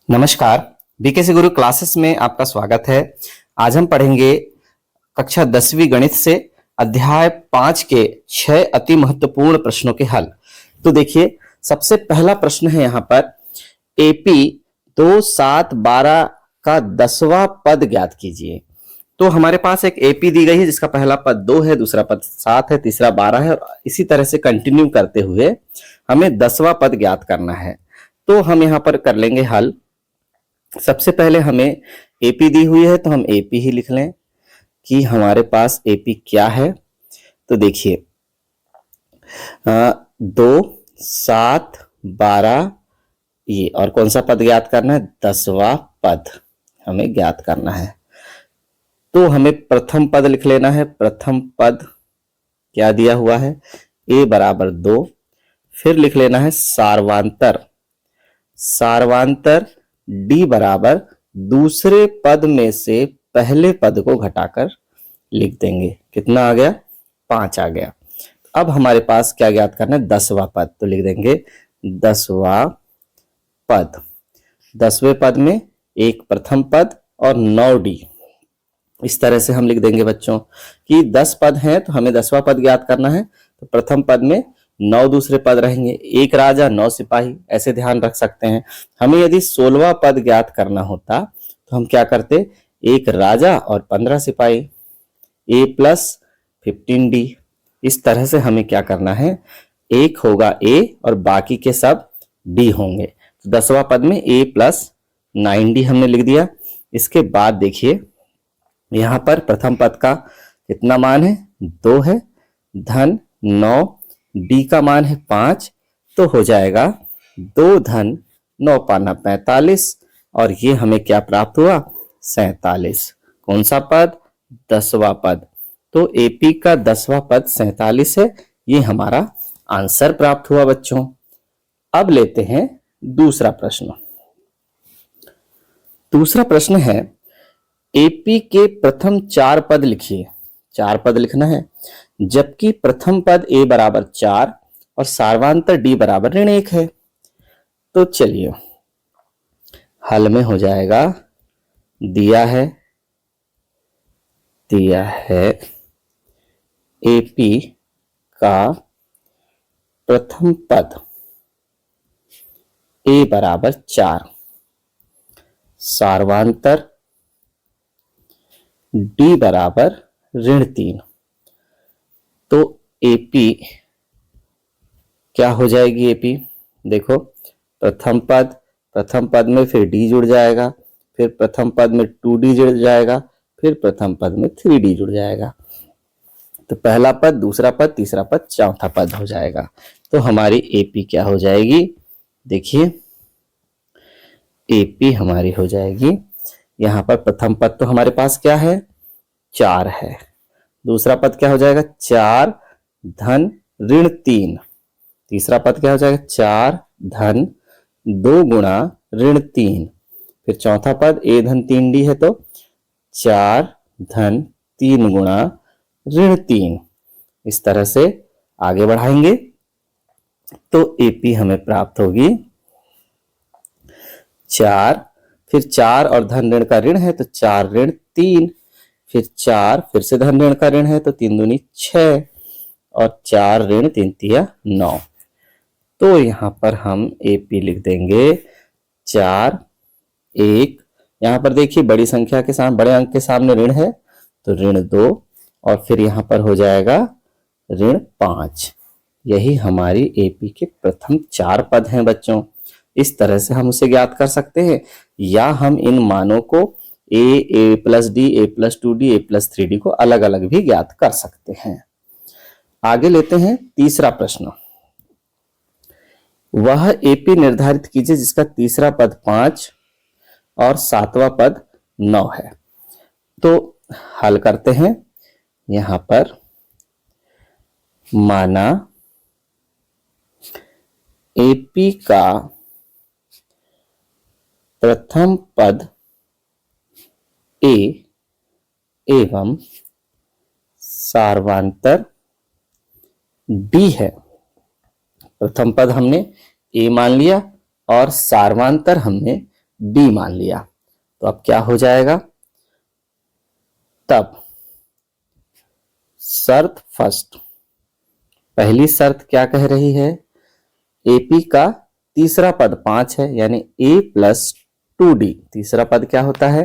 नमस्कार। बीकेसी गुरु क्लासेस में आपका स्वागत है। आज हम पढ़ेंगे कक्षा 10वीं गणित से अध्याय 5 के 6 अति महत्वपूर्ण प्रश्नों के हल। तो देखिए, सबसे पहला प्रश्न है यहाँ पर, एपी 2, 7, 12 का 10वां पद ज्ञात कीजिए। तो हमारे पास एक एपी दी गई है जिसका पहला पद 2 है, दूसरा पद 7 है, तीसरा 12 है, और इसी तरह से कंटिन्यू करते हुए हमें 10वां पद ज्ञात करना है। तो हम यहाँ पर कर लेंगे हल। सबसे पहले हमें एपी दी हुई है तो हम एपी ही लिख लें कि हमारे पास एपी क्या है। तो देखिए, 2, 7, 12, ये और कौन सा पद ज्ञात करना है? 10वां पद हमें ज्ञात करना है। तो हमें प्रथम पद लिख लेना है। प्रथम पद क्या दिया हुआ है? a बराबर 2। फिर लिख लेना है सार्वांतर। सार्वांतर d बराबर दूसरे पद में से पहले पद को घटाकर लिख देंगे। कितना आ गया? 5 आ गया। अब हमारे पास क्या ज्ञात करना है? 10वां पद। तो लिख देंगे 10वां पद। 10वें पद में एक प्रथम पद और 9d। इस तरह से हम लिख देंगे बच्चों कि 10 पद हैं तो हमें 10वां पद ज्ञात करना है। तो प्रथम पद में 9 दूसरे पद रहेंगे, एक राजा 9 सिपाही, ऐसे ध्यान रख सकते हैं। हमें यदि 16वां पद ज्ञात करना होता तो हम क्या करते? एक राजा और 15 सिपाही, a प्लस 15d। इस तरह से हमें क्या करना है? एक होगा a और बाकी के सब d होंगे। तो 10वां पद में a प्लस 9d हमने लिख दिया। इसके बाद देखिए, यहां पर प्रथम पद का कितना मान है? 2 है, धन 9, d का मान है 5, तो हो जाएगा 2 धन 9 पाना 45, और ये हमें क्या प्राप्त हुआ? 47। कौन सा पद? 10वां पद। तो एपी का 10वां पद 47 है। ये हमारा आंसर प्राप्त हुआ बच्चों। अब लेते हैं दूसरा प्रश्न। दूसरा प्रश्न है, एपी के प्रथम 4 पद लिखिए। 4 पद लिखना है, जबकि प्रथम पद a बराबर 4 और सार्वांतर d बराबर ऋण 1 है। तो चलिए, हल में हो जाएगा। दिया है एपी का प्रथम पद a बराबर 4, सार्वांतर d बराबर ऋण 3। तो एपी क्या हो जाएगी? एपी देखो, प्रथम पद में फिर d जुड़ जाएगा, फिर प्रथम पद में 2d जुड़ जाएगा, फिर प्रथम पद में 3d जुड़ जाएगा। तो पहला पद, दूसरा पद, तीसरा पद, चौथा पद हो जाएगा। तो हमारी एपी क्या हो जाएगी? देखिए, एपी हमारी हो जाएगी, यहां पर प्रथम पद तो हमारे पास क्या है? 4 है। दूसरा पद क्या हो जाएगा? 4 धन ऋण 3। तीसरा पद क्या हो जाएगा? 4 धन 2 गुणा ऋण 3। फिर चौथा पद a धन 3d है, तो 4 धन 3 गुणा ऋण 3। इस तरह से आगे बढ़ाएंगे तो एपी हमें प्राप्त होगी 4, फिर 4 और धन ऋण का ऋण है तो 4 ऋण 3, फिर 4 फिर से धन ऋण का ऋण है तो 3 दूनी 6, और 4 ऋण 3 तिया 9। तो यहां पर हम एपी लिख देंगे 4, 1। यहां पर देखिए, बड़ी संख्या के सामने, बड़े अंक के सामने ऋण है तो ऋण 2, और फिर यहां पर हो जाएगा ऋण 5। यही हमारी एपी के प्रथम 4 पद हैं बच्चों। इस तरह से हम उसे ज्ञात कर सकते हैं, या हम इन मानों को a plus d, a plus 2d, a plus 3d को अलग अलग भी ज्ञात कर सकते हैं। आगे लेते हैं तीसरा प्रश्न। वह एपी निर्धारित कीजिए जिसका तीसरा पद 5 और 7वां पद 9 है। तो हल करते हैं। यहां पर माना एपी का प्रथम पद a एवं सार्वांतर d है। प्रथम पद हमने a मान लिया और सार्वांतर हमने डी मान लिया, तो अब क्या हो जाएगा, तब शर्त फर्स्ट, पहली शर्त क्या कह रही है, एपी का तीसरा पद 5 है, यानी ए प्लस 2डी, तीसरा पद क्या होता है,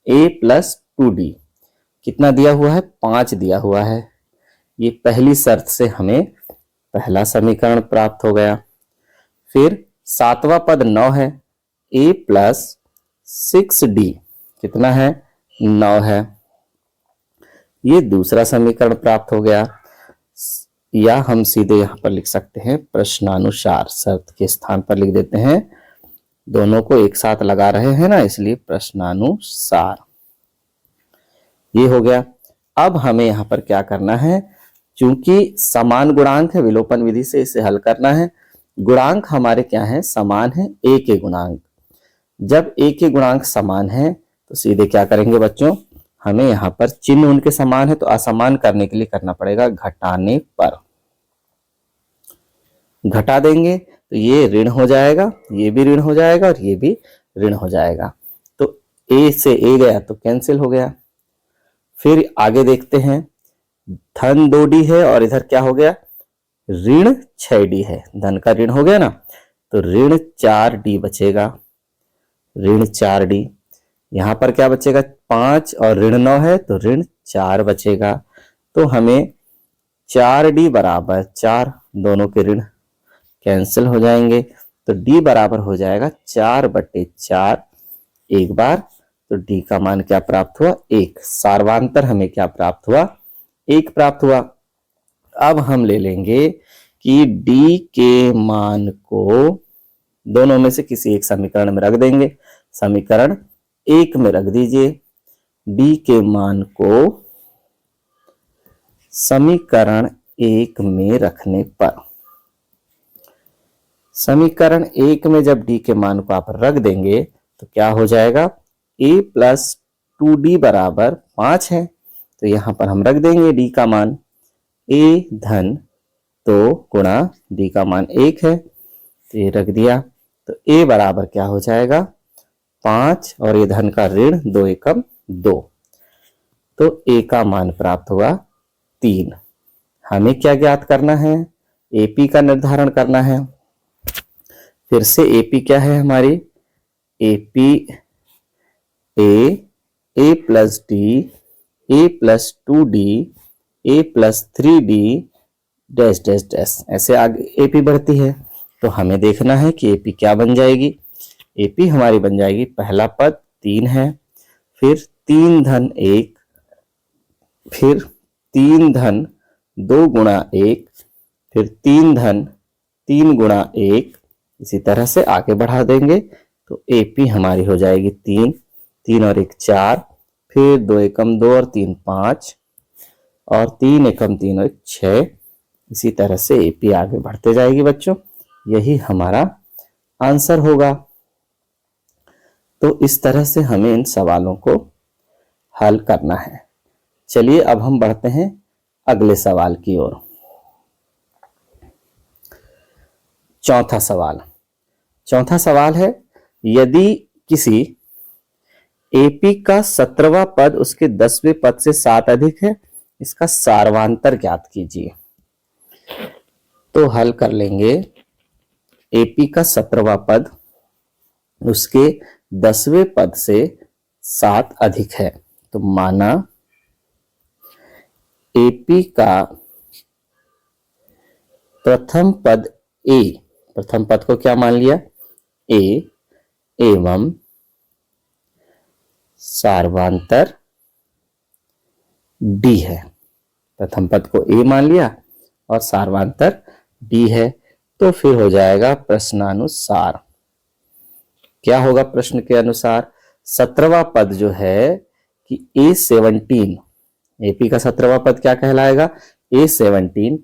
ए प्लस 2डी, कितना दिया हुआ है, 5 दिया हुआ है। ये पहली शर्त से हमें पहला समीकरण प्राप्त हो गया। फिर सातवां पद 9 है, ए प्लस 6डी कितना है, 9 है, ये दूसरा समीकरण प्राप्त हो गया। या हम सीधे यहां पर लिख सकते हैं प्रश्नानुसार, शर्त के स्थान पर लिख देते हैं, दोनों को एक साथ लगा रहे हैं ना, इसलिए प्रश्नानुसार, ये हो गया। अब हमें यहां पर क्या करना है, चूंकि समान गुणांक है, विलोपन विधि से इसे हल करना है। गुणांक हमारे क्या है, समान है, ए के गुणांक। जब ए के गुणांक समान है तो सीधे क्या करेंगे बच्चों, हमें यहाँ पर चिन्ह उनके समान है तो असमान करने के लिए करना पड़ेगा घटाने पर, घटा देंगे तो ये ऋण हो जाएगा, ये भी ऋण हो जाएगा और ये भी ऋण हो जाएगा, तो ए से ए गया तो कैंसिल हो गया। फिर आगे देखते हैं, धन 2d है और इधर क्या हो गया, ऋण 6d है, धन का ऋण हो गया ना, तो ऋण 4d बचेगा, ऋण 4d, यहां पर क्या बचेगा, 5 और ऋण 9 है तो ऋण 4 बचेगा, तो हमें 4d बराबर 4, दोनों के ऋण कैंसिल हो जाएंगे, तो d बराबर हो जाएगा 4/4 एक बार, तो d का मान क्या प्राप्त हुआ, 1। सार्वांतर हमें क्या प्राप्त हुआ, 1 प्राप्त हुआ। अब हम ले लेंगे कि d के मान को दोनों में से किसी एक समीकरण में रख देंगे, समीकरण 1 में रख दीजिए, d के मान को समीकरण 1 में रखने पर, समीकरण 1 में जब d के मान को आप रख देंगे तो क्या हो जाएगा, a प्लस 2d बराबर 5 है, तो यहां पर हम रख देंगे d का मान, a धन 2 गुणा d का मान 1 है, तो ये रख दिया, तो a बराबर क्या हो जाएगा, 5 और ये धन का ऋण 2 एकम 2, तो a का मान प्राप्त हुआ 3। हमें क्या ज्ञात करना है, AP का निर्धारण करना है। फिर से AP क्या है हमारी, AP a plus d, a plus 2d, a plus 3d dash dash dash, ऐसे आगे AP बढ़ती है, तो हमें देखना है कि AP क्या बन जाएगी, AP हमारी बन जाएगी, पहला पद 3 है, फिर 3 धन 1, फिर 3 धन 2 गुणा 1, फिर 3 धन 3 गुणा 1, इसी तरह से आगे बढ़ा देंगे, तो AP हमारी हो जाएगी 3, 3 और 1 4, फिर 2 एकम 2 और 3 5, और 3 एकम 3 और 1 6, इसी तरह से AP आगे बढ़ते जाएगी बच्चों, यही हमारा आंसर होगा। तो इस तरह से हमें इन सवालों को हल करना है। चलिए अब हम बढ़ते हैं अगले सवाल की ओर। चौथा सवाल है, यदि किसी AP का 17वां पद उसके 10वें पद से 7 अधिक है, इसका सार्वांतर ज्ञात कीजिए। तो हल कर लेंगे, AP का 17वां पद उसके 10वें पद से 7 अधिक है, तो माना AP का प्रथम पद A, प्रथम पद को क्या मान लिया, A एवं सार्वांतर D है, प्रथम पद को A मान लिया और सार्वांतर D है, तो फिर हो जाएगा प्रश्नानुसार। क्या होगा प्रश्न के अनुसार, 17वां पद जो है कि A17, AP का 17वां पद क्या कहलाएगा, A17,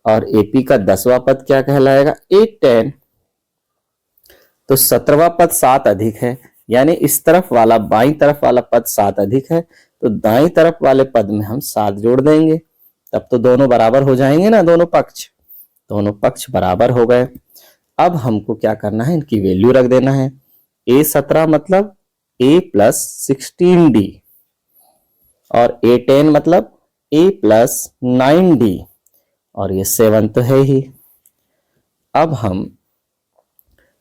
और AP का 10वां पद क्या कहलाएगा, A10। तो 17वां पद 7 अधिक है, यानी इस तरफ वाला, बाईं तरफ वाला पद 7 अधिक है, तो दाईं तरफ वाले पद में हम 7 जोड़ देंगे, तब तो दोनों बराबर हो जाएंगे ना, दोनों पक्ष बराबर हो गए। अब हमको क्या करना है, इनकी वैल्यू रख देना है, A17 मतलब A प्लस 16D, और A10 मतलब A प्लस 9D, और ये 7 तो है ही। अब हम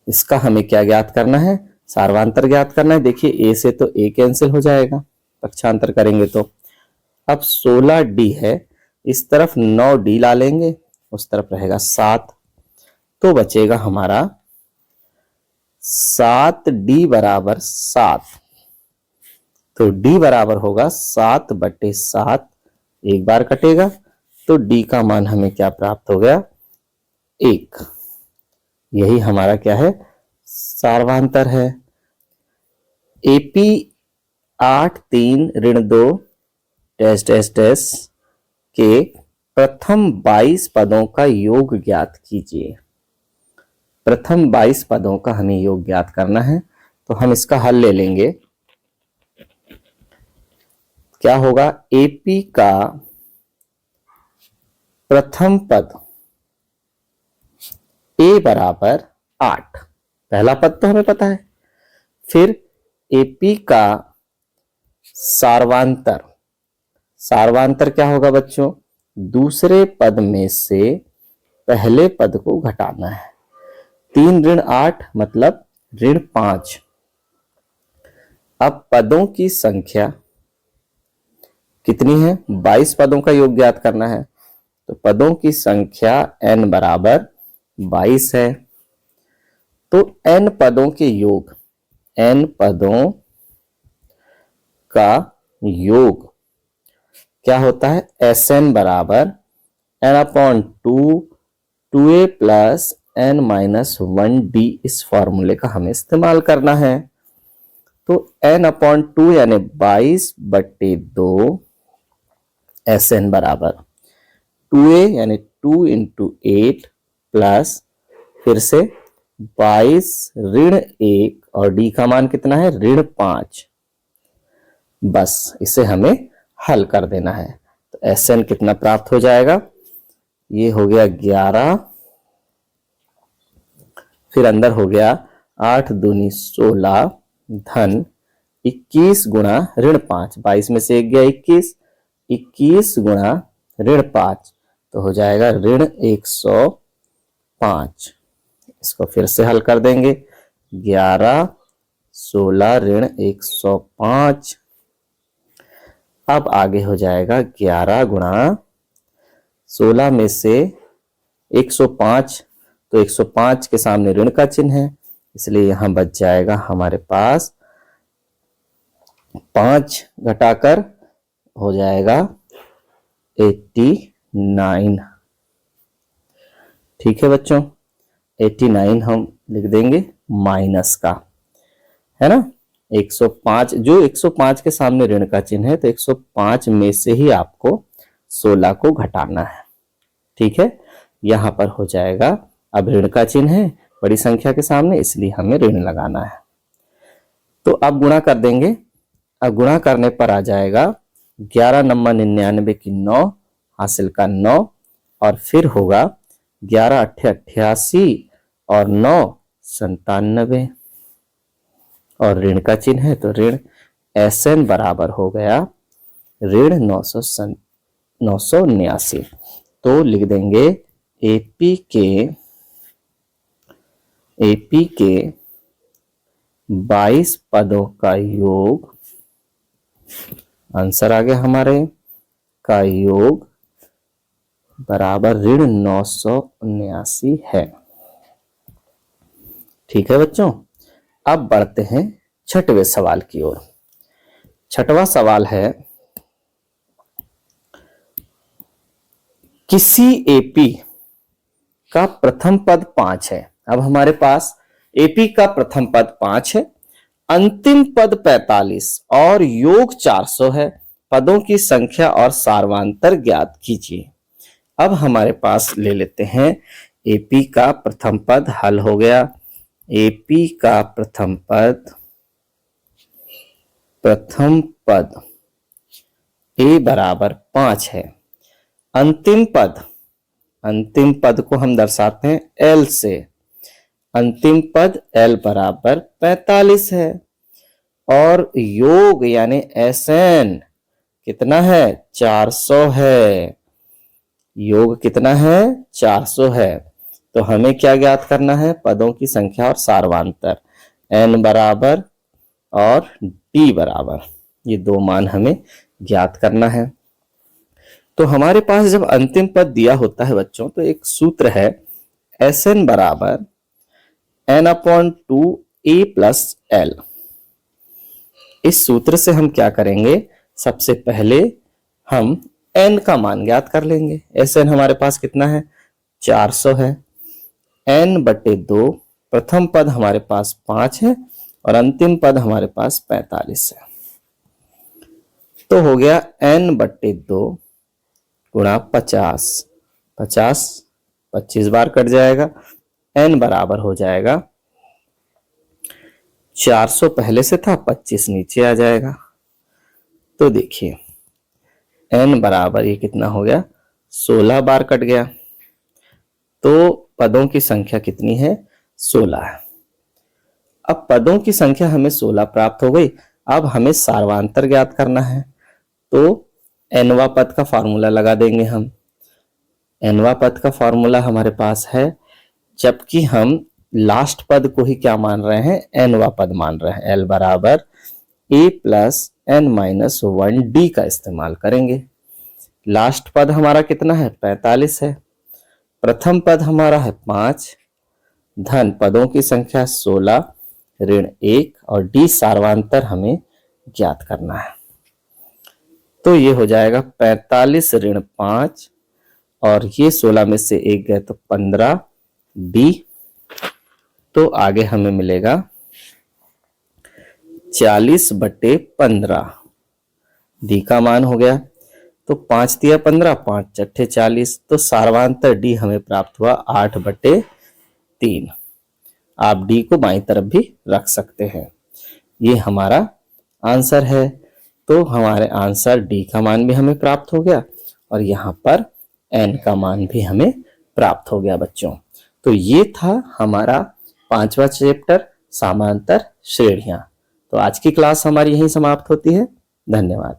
इसका हमें क्या ज्ञात करना है, सार्वांतर ज्ञात करना है। देखिए A से तो A कैंसिल हो जाएगा, पक्षांतर करेंगे तो। अब 16D है, इस तरफ 9D ला लेंगे, उस तरफ रहेगा 7, तो बचेगा हमारा 7D बराबर 7। तो D बराबर होगा 7/7, एक बार कटेगा, तो D का मान हमें क्या प्राप्त हो गया, 1। यही हमारा क्या है, सार्वांतर है। AP 8(3-2) डैश डैश डैश के प्रथम 22 पदों का योग ज्ञात कीजिए। प्रथम 22 पदों का हमें योग ज्ञात करना है, तो हम इसका हल ले लेंगे। क्या होगा, AP का प्रथम पद A बराबर 8, पहला पद तो हमें पता है। फिर AP का सार्वांतर, सार्वांतर क्या होगा बच्चों, दूसरे पद में से पहले पद को घटाना है। 3-8 मतलब -5। अब पदों की संख्या कितनी है, 22 पदों का योग ज्ञात करना है, तो पदों की संख्या n बराबर 22 है। तो n पदों के योग, n पदों का योग क्या होता है, Sn बराबर n/2 2a प्लस n-1d, इस फॉर्मूले का हमें इस्तेमाल करना है। तो n/2 यानी 22/2 Sn बराबर 2a यानी 2 × 8 प्लस फिर से 22 ऋण 1, और d का मान कितना है, -5। बस इसे हमें हल कर देना है, तो Sn कितना प्राप्त हो जाएगा, ये हो गया 11, फिर अंदर हो गया 8 दूनी 16 धन 21 गुणा -5, 22 में से 1 गया 21, 21 गुणा -5, तो हो जाएगा -105। इसको फिर से हल कर देंगे, 11 16 -105। अब आगे हो जाएगा 11 गुणा 16 में से 105, तो 105 के सामने ऋण का चिन्ह है, इसलिए यहां बच जाएगा हमारे पास 5 घटाकर हो जाएगा 89। ठीक है बच्चों, 89 हम लिख देंगे माइनस का, है ना। 105, जो 105 के सामने ऋण का चिन्ह है, तो 105 में से ही आपको 16 को घटाना है। ठीक है, यहां पर हो जाएगा, अब ऋण का चिन्ह है बड़ी संख्या के सामने, इसलिए हमें ऋण लगाना है। तो अब गुणा कर देंगे, अब गुणा करने पर आ जाएगा 11 9 99 की 9 हासिल का 9, और फिर होगा 11 8 88 और 9 97, और ऋण का चिन्ह है तो ऋण Sn बराबर हो गया ऋण 989। तो लिख देंगे AP के 22 पदों का योग, आंसर आ गया हमारे, का योग बराबर ऋण 979 है। ठीक है बच्चों, अब बढ़ते हैं छठवें सवाल की ओर। छठवां सवाल है, किसी AP का प्रथम पद 5 है। अब हमारे पास AP का प्रथम पद 5 है, अंतिम पद 45 और योग 400 है। पदों की संख्या और सार्वांतर ज्ञात कीजिए। अब हमारे पास ले लेते हैं AP का प्रथम पद, हल हो गया। AP का प्रथम पद A बराबर 5 है। अंतिम पद को हम दर्शाते हैं L से। अंतिम पद l बराबर 45 है और योग यानी Sn कितना है 400 है। योग कितना है 400 है। तो हमें क्या ज्ञात करना है पदों की संख्या और सार्वधातर n बराबर और d बराबर, ये दो मान हमें ज्ञात करना है। तो हमारे पास जब अंतिम पद दिया होता है बच्चों तो एक सूत्र है Sn बराबर n/2 a प्लस l। इस सूत्र से हम क्या करेंगे, सबसे पहले हम n का मान ज्ञात कर लेंगे। Sn हमारे पास कितना है 400 है। n/2 प्रथम पद हमारे पास 5 है और अंतिम पद हमारे पास 45 है। तो हो गया n/2 गुणा 50, 50 25 बार कट जाएगा, n बराबर हो जाएगा 400 पहले से था 25 नीचे आ जाएगा। तो देखिए n बराबर ये कितना हो गया 16 बार कट गया। तो पदों की संख्या कितनी है 16 है। अब पदों की संख्या हमें 16 प्राप्त हो गई। अब हमें सार्वधातर ज्ञात करना है तो nवां पद का फॉर्मूला लगा देंगे हम। nवां पद का फॉर्मूला हमारे पास है, जबकि हम लास्ट पद को ही क्या मान रहे हैं nवां पद मान रहे हैं, l बराबर a प्लस n-1d का इस्तेमाल करेंगे। लास्ट पद हमारा कितना है 45 है, प्रथम पद हमारा है 5, धन पदों की संख्या 16 ऋण 1 और d सार्वधातर हमें ज्ञात करना है। तो ये हो जाएगा 45 ऋण 5 और ये 16 में से 1 गए तो 15 d। तो आगे हमें मिलेगा 40/15 d का मान हो गया। तो 5 दिया 15, 5 चट्ठे 40, तो सार्वधातर d हमें प्राप्त हुआ 8/3। आप d को बाईं तरफ भी रख सकते हैं। ये हमारा आंसर है। तो हमारे आंसर d का मान भी हमें प्राप्त हो गया और यहाँ पर n का मान भी हमें प्राप्त हो गया बच्चों। तो ये था हमारा 5वां चैप्टर समांतर श्रेणियां। तो आज की क्लास हमारी यहीं समाप्त होती है। धन्यवाद।